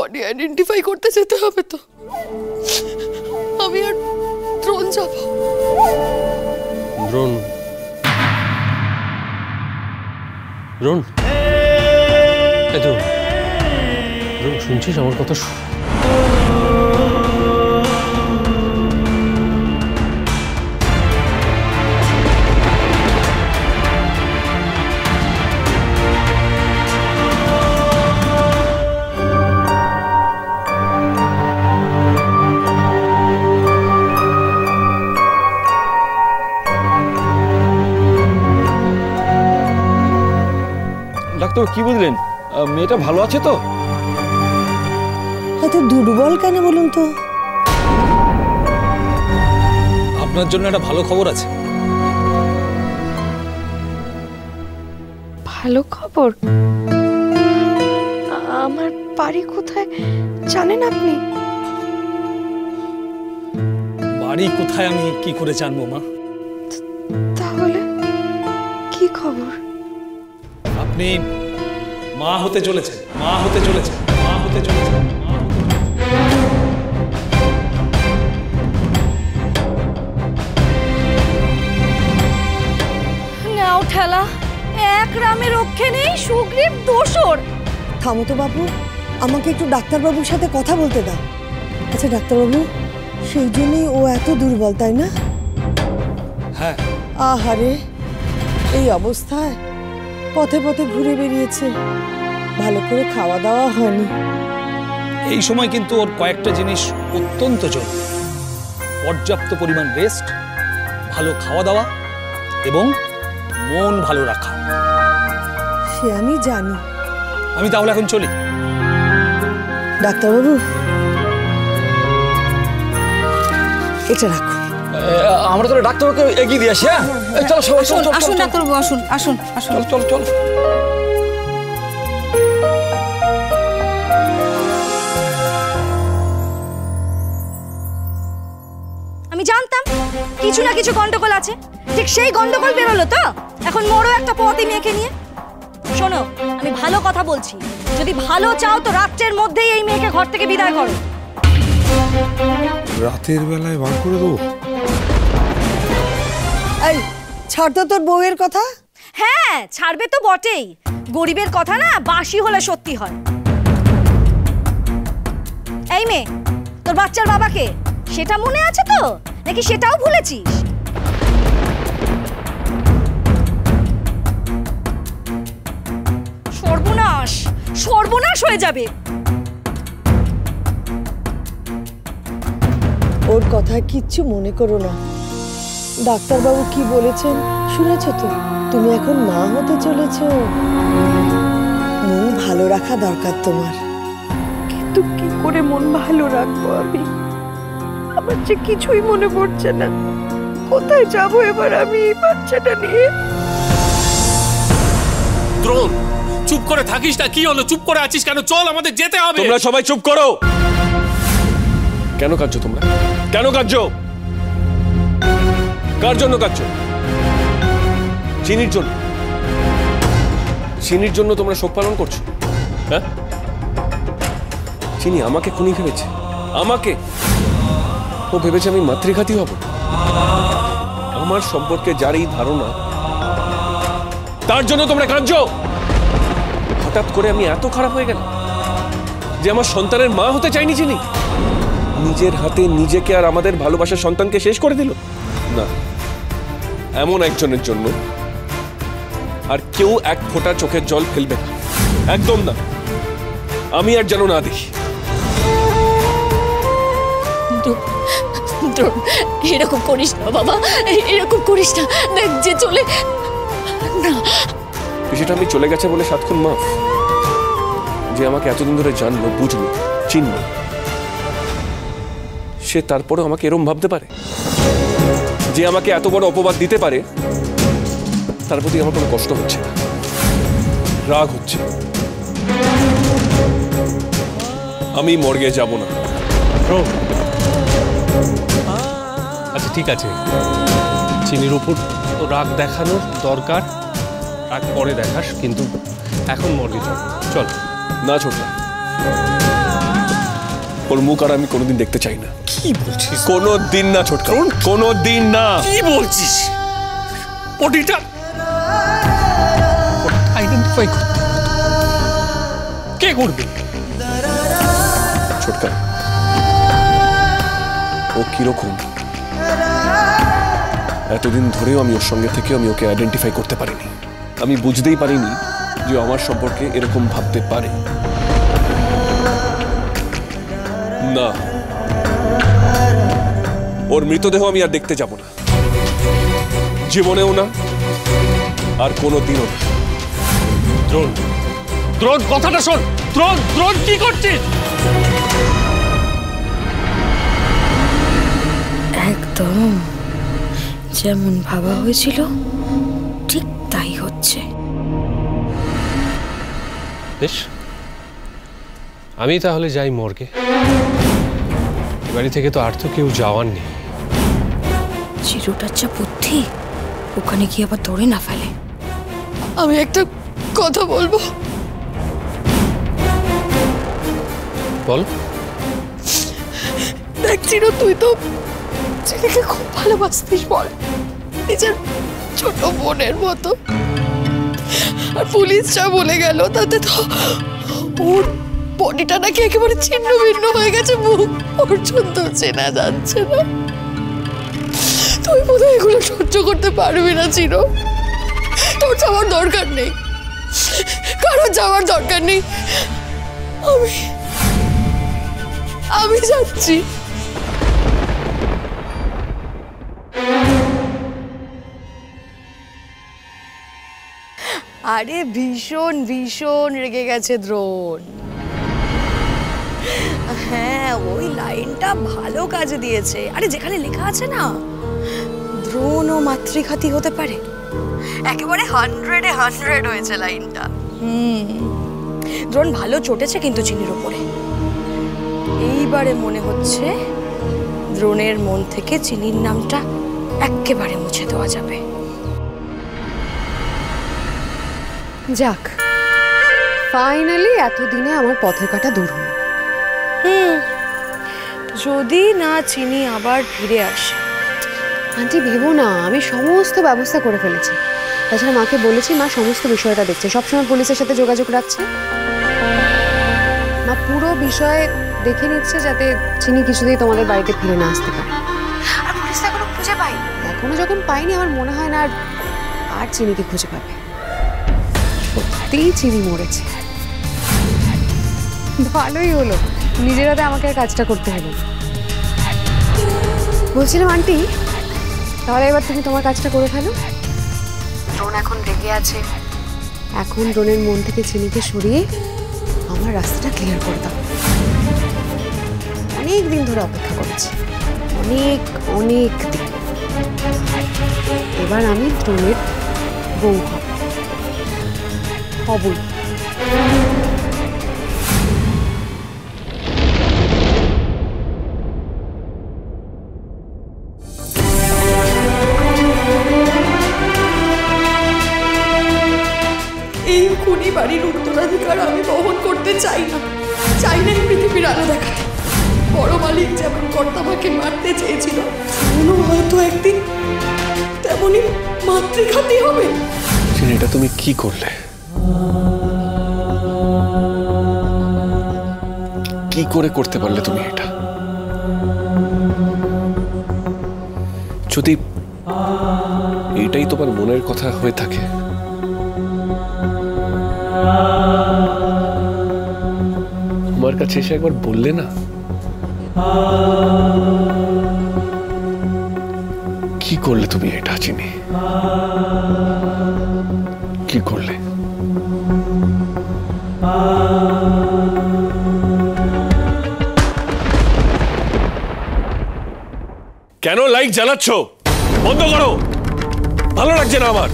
Body identify করতে যেতে হবে তো। আমি আর দ্রোণ যাব। দ্রোণ দ্রোণ দ্রোণ দ্রোণ শুনছিস আমার কথা? ডাক্তার কি বুঝলেন? মেয়েটা ভালো আছে তো? এত দুর্বল কেন বলুন তো? আপনার জন্য একটা ভালো খবর আছে। ভালো খবর? আমার বাড়ি কোথায় জানেন আপনি? বাড়ি কোথায় আমি কি করে জানবো মা? তাহলে কি খবর? আপনি মা হতে চলেছেন, মা হতে চলেছেন, মা হতে চলেছেন। নাও ঠেলা, এক রামে রক্ষে নেই, সুগ্রীব দোসর। থামো তো বাবু, আমাকে একটু ডাক্তারবাবুর সাথে কথা বলতে দাও। আচ্ছা ডাক্তারবাবু, সেই জন্যই ও এত দুর্বল, তাই না? হ্যাঁ। আহারে, এই অবস্থায় পথে পথে ঘুরে বেরিয়েছে, ভালো করে খাওয়া দাওয়া হয়নি। এই সময় কিন্তু ওর কয়েকটা জিনিস অত্যন্ত জরুরি। পর্যাপ্ত পরিমাণ রেস্ট, ভালো খাওয়া দাওয়া এবং মন ভালো রাখা। সে আমি জানি। আমি তাহলে এখন চলি। ডাক্তারবাবু, এটা রাখো। আমরা তো ডাক্তারকে এগিয়ে দিয়ে আসি। চলো সবাই, আসুন ডাক্তারবাবু, আসুন আসুন আসুন। চলো চলো চলো। আমি জানতাম কিছু না কিছু গন্ডগোল আছে, ঠিক সেই গন্ডগোল বেরোলো তো। এখন মোড়ো একটা পথই মেয়েকে নিয়ে। শোনো, আমি ভালো কথা বলছি, যদি ভালো চাও তো রাত্রের মধ্যেই এই মেয়েকে ঘর থেকে বিদায় করো। রাতের বেলায় বার করে দেবো? এই ছাড় তো তোর বউয়ের কথা। হ্যাঁ, ছাড়বে তো বটেই। গরিবের কথা না বাসি হলে সত্যি হয়। এই মেয়ে, তোর বাচ্চার বাবাকে সেটা মনে আছে তো, নাকি সেটাও ভুলেছিস? সর্বনাশ, সর্বনাশ হয়ে যাবে। ওর কথা কিচ্ছু মনে করো না। ডাক্তারবাবু কি বলেছেন শুনেছ তো? তুমি এখন মা হতে চলেছ, মন ভালো রাখা দরকার তোমার। কিন্তু কি করে মন ভালো রাখবো আমি? আমার যে কিছুই মনে পড়ছে না। কোথায় যাবো এবার আমি এই বাচ্চাটা নিয়ে? দ্রোণ, চুপ করে থাকিস না। কি হলো? চুপ করে আছিস কেন? চল, আমাদের যেতে হবে। তোমরা সবাই চুপ করো। কেন কাঁদছো তোমরা? কেন কাঁদছো? কার জন্য কাঁদছো? চিনির জন্য? চিনির জন্য তোমরা শোক পালন করছো? হ্যাঁ, চিনি আমাকে খুনি ভেবেছে। আমাকে ও ভেবেছে আমি মাতৃঘাতী হব। আমার সম্পর্কে যার এই ধারণা, তার জন্য তোমরা কাঁদছো। হঠাৎ করে আমি এত খারাপ হয়ে গেলাম যে আমার সন্তানের মা হতে চাইনি চিনি। নিজের হাতে নিজেকে আর আমাদের ভালোবাসার সন্তানকে শেষ করে দিল। না, এমন একজনের জন্য আর কেউ এক ফোঁটা চোখের জল ফেলবে না, একদম না। আমি আর যেন না দেখি। এরকম করিস না বাবা, এরকম করিস না। দেখ যে চলে না, সেটা আমি চলে গেছে বলে সাতক্ষণ মাফ। যে আমাকে এতদিন ধরে জানলো, বুঝলো, চিনলো, সে তারপরে আমাকে এরম ভাবতে পারে? যে আমাকে এত বড় অপবাদ দিতে পারে, তার প্রতি আমার কোনো কষ্ট হচ্ছে না, রাগ হচ্ছে। আমি মর্গে যাব না। আচ্ছা ঠিক আছে, চিনির উপর তো রাগ দেখানোর দরকার, রাগ পরে দেখাস, কিন্তু এখন মর্গে চল। চল না ছোট, ওর মুখ আর আমি কোনোদিন দেখতে চাই না। কি বলছিস? কোনোদিন না ছোটকা, কোনোদিন না। কি বলছিস? বডিটা আইডেন্টিফাই করতে কে করবে? ছোটকা, ও কিরকম এতদিন ধরেও আমি ওর সঙ্গে থেকে আমি ওকে আইডেন্টিফাই করতে পারিনি। আমি বুঝতেই পারিনি যে আমার সম্পর্কে এরকম ভাবতে পারে। না, ওর মৃতদেহ আমি আর দেখতে যাব না, জীবনেও না, আর কোনোদিনও না। দ্রোণ, দ্রোণ কথাটা শোন। দ্রোণ, দ্রোণ কি করছিস? একদম যেমন ভাবা হয়েছিল ঠিক তাই হচ্ছে। বেশ, আমি তাহলে যাই মর্গে। বাড়ি থেকে তো আর তো কেউ যাওয়ার নেই। চিরুটার যা বুদ্ধি, ওখানে গিয়ে আবার ধরে না ফেলে। আমি একটা কথা বলবো। বল। দেখ চিরু, তুই তো চিনিকে খুব ভালোবাসতিস, বল, নিজের ছোট বোনের মতো। আর পুলিশ যা বলে গেল তাতে তো ওর বডিটা নাকি একেবারে ছিন্ন ভিন্ন হয়ে গেছে, মুখ পর্যন্ত চেনা যাচ্ছে না। তুই বোধহয় এগুলো সহ্য করতে পারবি না চিরু। তোর যাওয়ার দরকার নেই, কারোর যাওয়ার দরকার নেই। আমি যাচ্ছি। আরে ভীষণ ভীষণ রেগে গেছে দ্রোণ। হ্যাঁ, ওই লাইনটা ভালো কাজে দিয়েছে। আরে যেখানে লেখা আছে না, দ্রোণ ও মাতৃঘাতী হতে পারে, একেবারে 100-এ 100 হয়েছে লাইনটা। দ্রোণ ভালো চটেছে কিন্তু চিনির ওপরে। এইবারে মনে হচ্ছে দ্রোণের মন থেকে চিনির নামটা একেবারে মুছে দেওয়া যাবে। যাক, ফাইনালি এতদিনে আমার পথের কাটা দূর হলো। যদি না চিনি আবার ফিরে আসে। আন্টি ভেবো না, আমি সমস্ত ব্যবস্থা করে ফেলেছি। তাছাড়া মাকে বলেছি, মা সমস্ত বিষয়টা দেখছে, সবসময় পুলিশের সাথে যোগাযোগ রাখছে। মা পুরো বিষয় দেখে নিচ্ছে যাতে চিনি কিছুতেই তোমাদের বাড়িতে ফিরে না আসতে পারে। আর পুলিশ এখনো খুঁজে পায়নি। এখনো যখন পাইনি, আমার মনে হয় না আর চিনিকে খুঁজে পাবে। সত্যিই চিনি মরেছে। ভালোই হলো, নিজের হাতে আমাকে আর কাজটা করতে হলো। বলছিলাম আন্টি, তাহলে এবার তুমি তোমার কাজটা করে ফেলো। ড্রোন এখন রেগে আছে, এখন ড্রোনের মন থেকে চিনিকে সরিয়ে আমার রাস্তাটা ক্লিয়ার করে দাও। অনেক দিন ধরে অপেক্ষা করেছি, অনেক অনেক দিন। এবার আমি ড্রোনের বউ হবই। এই খুনি বাড়ির উত্তরাধিকার আমি বহন করতে চাই না। চাই না এই পৃথিবীর আলো দেখাতে। বড় মালিক যেমন কর্তামাকে মারতে চেয়েছিল, শুনো হয়তো একদিন তেমনই মাতৃঘাতী হবে। এটা তুমি কি করলে? কি করে করতে পারলে তুমি এটা? যদি এটাই তোমার মনের কথা হয়ে থাকে, আমার কাছে এসে একবার বললে না? কি করলে তুমি এটা চিনি? কি করলে? কেন লাইট জ্বালাচ্ছ? বন্ধ করো, ভালো লাগছে না আমার।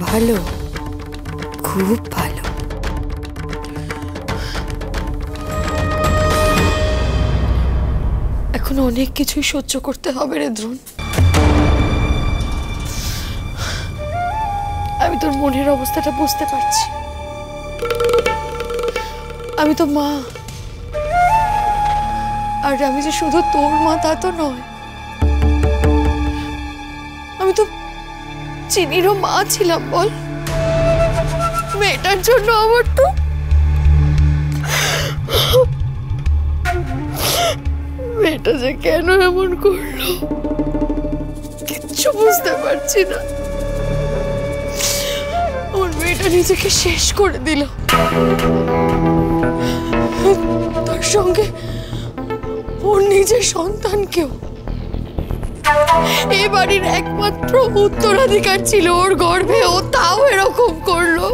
ভালো, খুব ভালো। এখন অনেক কিছুই সহ্য করতে হবে রে দ্রোণ। আমি তোর মনের অবস্থাটা বুঝতে পারছি। আমি তো মা, আর আমি যে শুধু তোর মা তা তো নয়, আমি তো চিনিরও মা ছিলাম। বল, মেয়েটার জন্য আমার তো মেয়েটা যে কেন এমন করলো কিচ্ছু বুঝতে পারছি না। ওর মেয়েটা নিজেকে শেষ করে দিল, তার সঙ্গে ওর নিজের সন্তানকেও। এ বাড়ির একমাত্র উত্তরাধিকার ছিল ওর গর্ভে, ও তাও এরকম করলো।